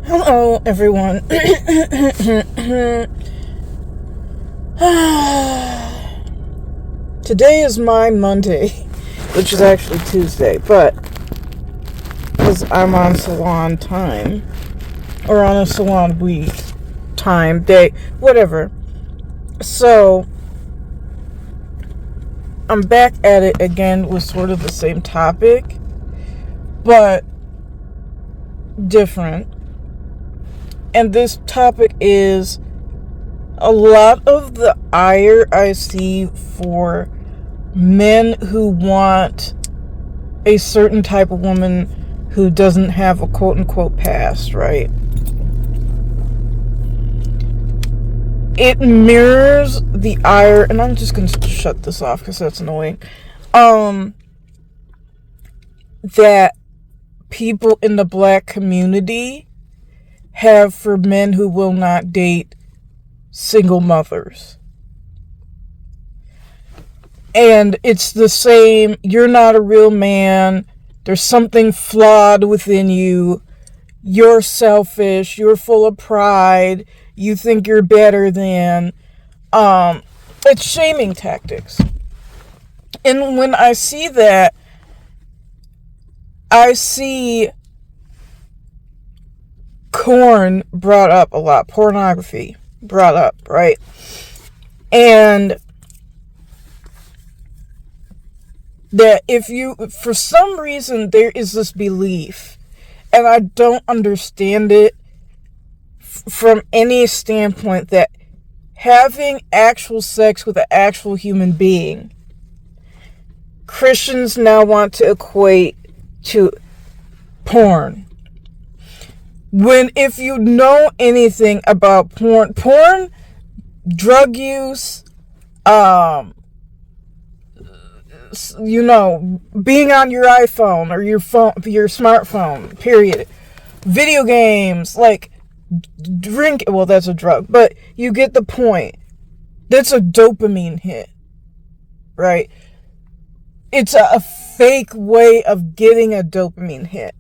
Hello, everyone. Today is my Monday, which is actually Tuesday, but because I'm on salon time, or on a salon week, time, day, whatever. So, I'm back at it again with sort of the same topic, but different. And this topic is a lot of the ire I see for men who want a certain type of woman who doesn't have a quote-unquote past, right? It mirrors the ire, and I'm just going to shut this off because that's annoying, that people in the black community have for men who will not date single mothers. And it's the same, you're not a real man, there's something flawed within you, you're selfish, you're full of pride, you think you're better than. It's shaming tactics. And when I see that, I see porn brought up a lot, pornography brought up, right? And that if you, for some reason, there is this belief, and I don't understand it from any standpoint, that having actual sex with an actual human being, Christians now want to equate to porn. When, if you know anything about porn, drug use, being on your iPhone or your phone, your smartphone, period. Video games, like drink, well, that's a drug, but you get the point. That's a dopamine hit, right? It's a fake way of getting a dopamine hit.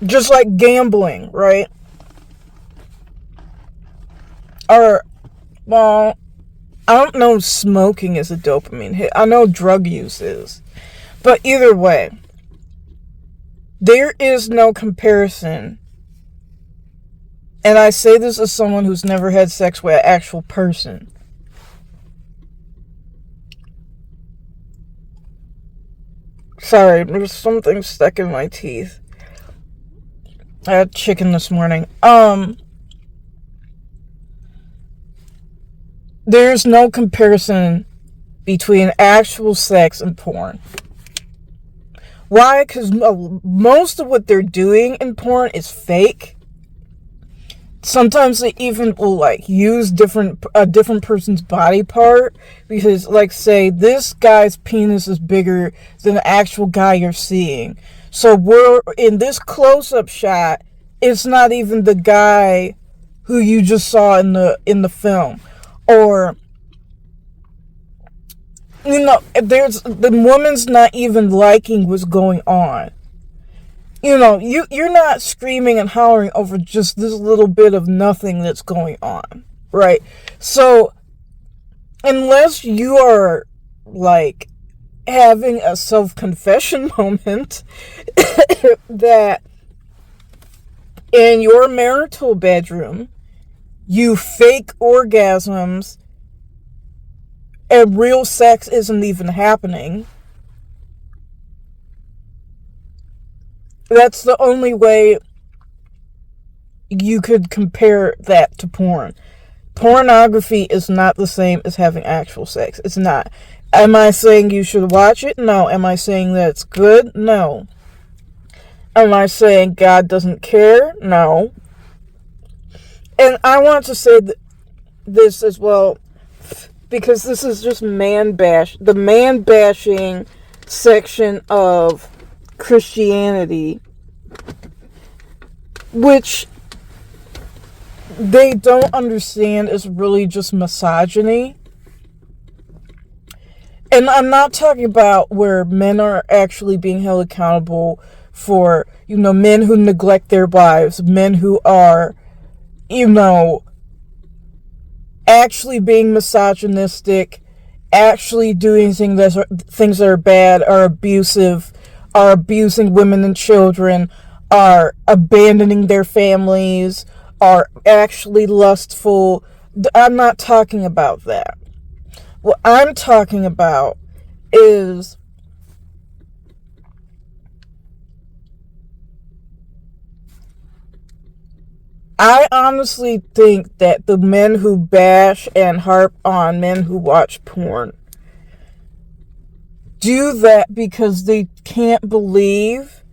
Just like gambling, right? Or, well, I don't know if smoking is a dopamine hit. I know drug use is. But either way, there is no comparison. And I say this as someone who's never had sex with an actual person. Sorry, there's something stuck in my teeth. I had chicken this morning. There's no comparison between actual sex and porn. Why? Because most of what they're doing in porn is fake. Sometimes they even will use a different person's body part, because say this guy's penis is bigger than the actual guy you're seeing. So we're in this close-up shot, it's not even the guy who you just saw in the film. Or, there's the woman's not even liking what's going on. You're not screaming and hollering over just this little bit of nothing that's going on, right? So, unless you are having a self-confession moment that in your marital bedroom you fake orgasms and real sex isn't even happening, that's the only way you could compare that to porn. Pornography is not the same as having actual sex. It's not. Am I saying you should watch it? No. Am I saying that it's good? No. Am I saying God doesn't care? No. And I want to say this as well, because this is just the man bashing section of Christianity, which they don't understand is really just misogyny. And I'm not talking about where men are actually being held accountable for, men who neglect their wives, men who are, you know, actually being misogynistic, actually doing things that are bad, are abusive, are abusing women and children, are abandoning their families, are actually lustful. I'm not talking about that. What I'm talking about is I honestly think that the men who bash and harp on men who watch porn do that because they can't believe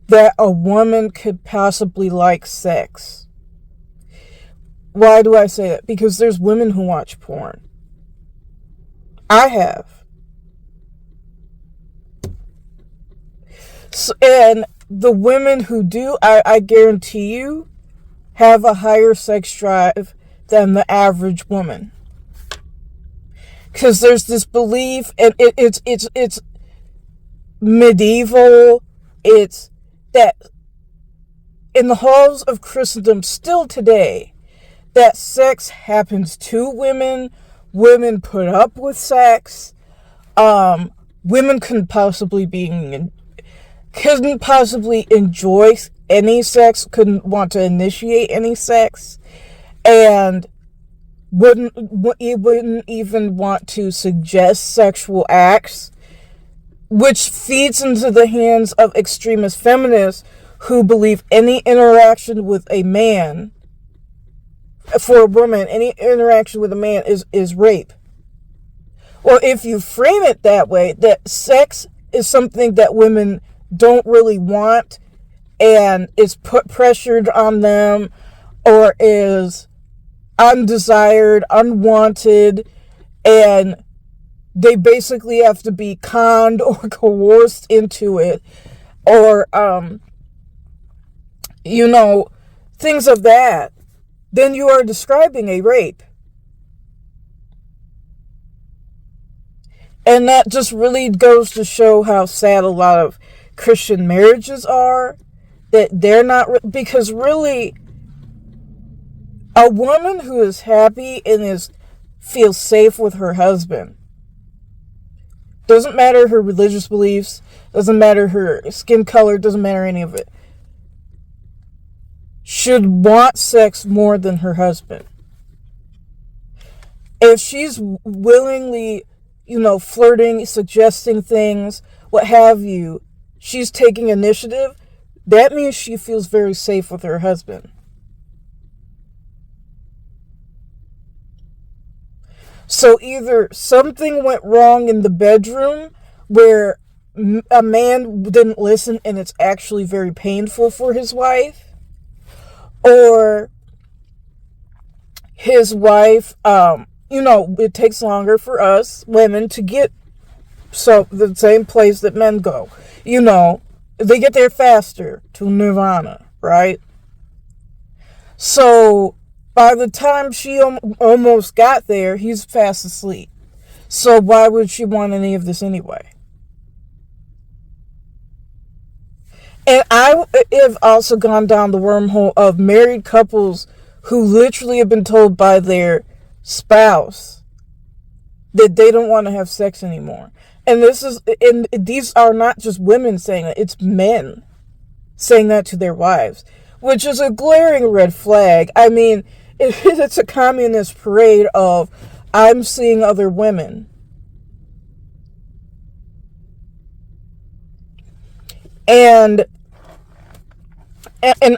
that a woman could possibly like sex. Why do I say that? Because there's women who watch porn. I have. So, and the women who do, I guarantee you, have a higher sex drive than the average woman. Because there's this belief, and it's medieval. It's that in the halls of Christendom still today, that sex happens to women. Women put up with sex. Women couldn't possibly enjoy any sex, couldn't want to initiate any sex, and wouldn't even want to suggest sexual acts, which feeds into the hands of extremist feminists who believe any interaction with a man, for a woman, any interaction with a man is rape. Or if you frame it that way, that sex is something that women don't really want and is put pressured on them, or is undesired, unwanted, and they basically have to be conned or coerced into it, or things of that, then you are describing a rape. And that just really goes to show how sad a lot of Christian marriages are, that they're not, because really, a woman who is happy and feels safe with her husband, doesn't matter her religious beliefs, doesn't matter her skin color, doesn't matter any of it, should want sex more than her husband. If she's willingly, flirting, suggesting things, what have you, she's taking initiative, that means she feels very safe with her husband. So either something went wrong in the bedroom where a man didn't listen and it's actually very painful for his wife, or his wife, it takes longer for us women to get the same place that men go. They get there faster to nirvana, right? So by the time she almost got there, he's fast asleep. So why would she want any of this anyway? And I have also gone down the wormhole of married couples who literally have been told by their spouse that they don't want to have sex anymore. And these are not just women saying that, it's men saying that to their wives, which is a glaring red flag. I mean, it's a communist parade of, I'm seeing other women. And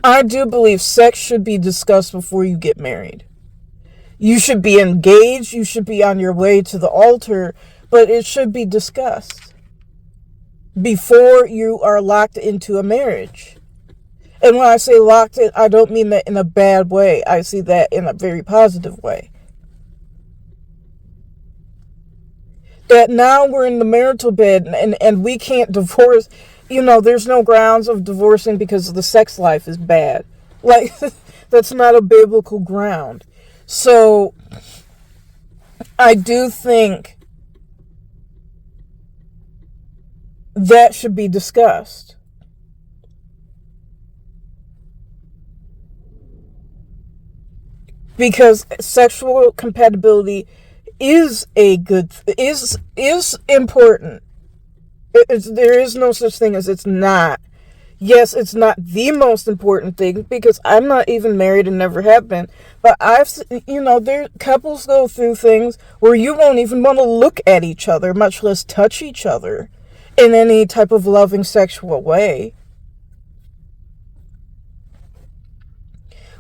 I do believe sex should be discussed before you get married. You should be engaged, you should be on your way to the altar, but it should be discussed before you are locked into a marriage. And when I say locked in, I don't mean that in a bad way. I see that in a very positive way. That now we're in the marital bed and we can't divorce. There's no grounds of divorcing because the sex life is bad. Like, that's not a biblical ground. So, I do think that should be discussed. Because sexual compatibility is important. There is no such thing as it's not. Yes, it's not the most important thing, because I'm not even married and never have been. But couples go through things where you won't even want to look at each other, much less touch each other in any type of loving sexual way.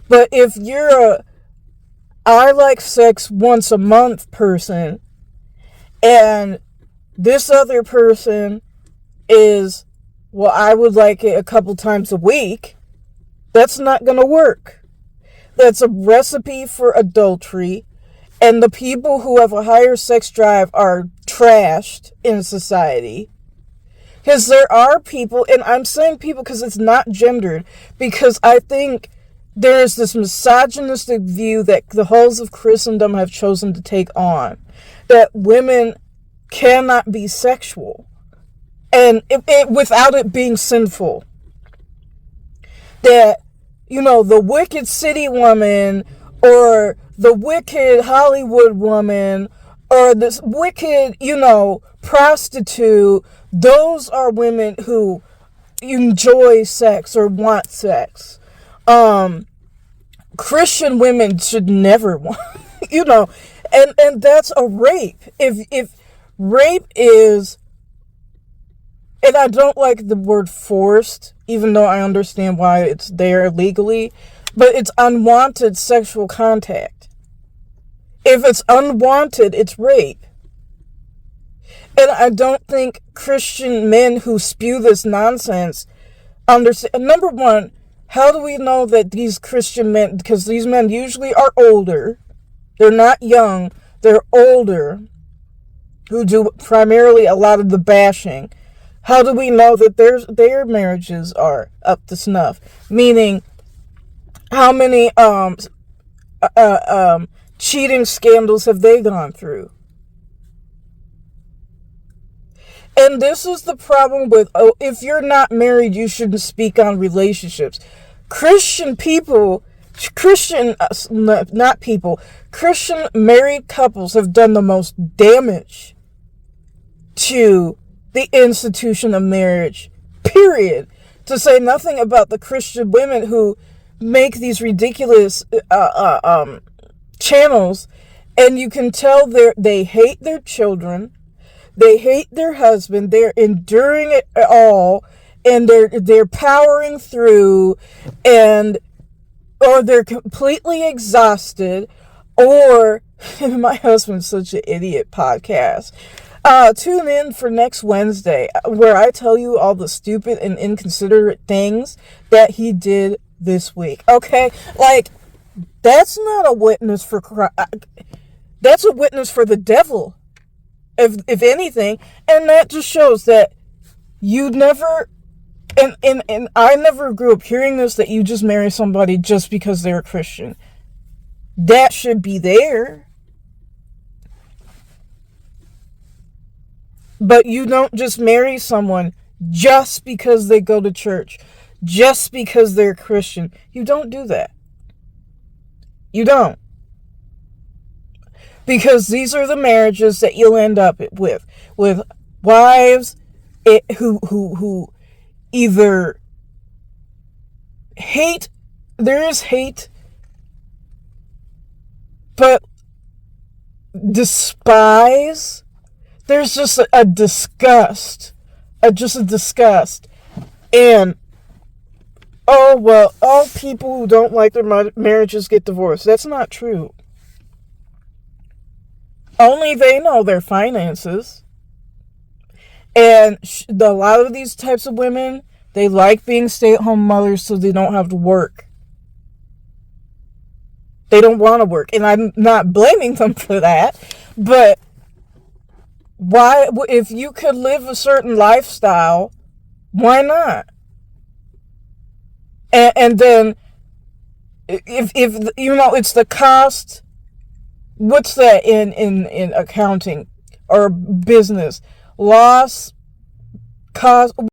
But if you're a I like sex once a month person, and this other person is, well, I would like it a couple times a week, that's not going to work. That's a recipe for adultery, and the people who have a higher sex drive are trashed in society. Because there are people, and I'm saying people because it's not gendered, because I think there is this misogynistic view that the halls of Christendom have chosen to take on, that women cannot be sexual, and without it being sinful. That, the wicked city woman, or the wicked Hollywood woman, or this wicked, prostitute, those are women who enjoy sex or want sex. Christian women should never want, and that's a rape. If rape is, and I don't like the word forced, even though I understand why it's there legally, but it's unwanted sexual contact. If it's unwanted, it's rape. And I don't think Christian men who spew this nonsense understand. Number one, how do we know that these Christian men, because these men usually are older, they're not young, they're older, who do primarily a lot of the bashing. How do we know that their marriages are up to snuff? Meaning, how many cheating scandals have they gone through? And this is the problem with, if you're not married, you shouldn't speak on relationships. Christian married couples have done the most damage to the institution of marriage, period. To say nothing about the Christian women who make these ridiculous channels, and you can tell they hate their children, they hate their husband, they're enduring it all, and they're powering through, or they're completely exhausted, or my husband's such an idiot podcast. Tune in for next Wednesday, where I tell you all the stupid and inconsiderate things that he did this week. Okay? That's not a witness for Christ. That's a witness for the devil, if anything. And that just shows that you never, and I never grew up hearing this, that you just marry somebody just because they're a Christian. That should be there. But you don't just marry someone just because they go to church, just because they're Christian. You don't do that. You don't. Because these are the marriages that you'll end up with wives who either hate, there is hate, but despise. There's just a disgust. Just a disgust. And, oh, well, all people who don't like their marriages get divorced. That's not true. Only they know their finances. And a lot of these types of women, they like being stay-at-home mothers so they don't have to work. They don't want to work. And I'm not blaming them for that. But why, if you could live a certain lifestyle, why not? And then, if it's the cost. What's that in accounting or business? Loss cause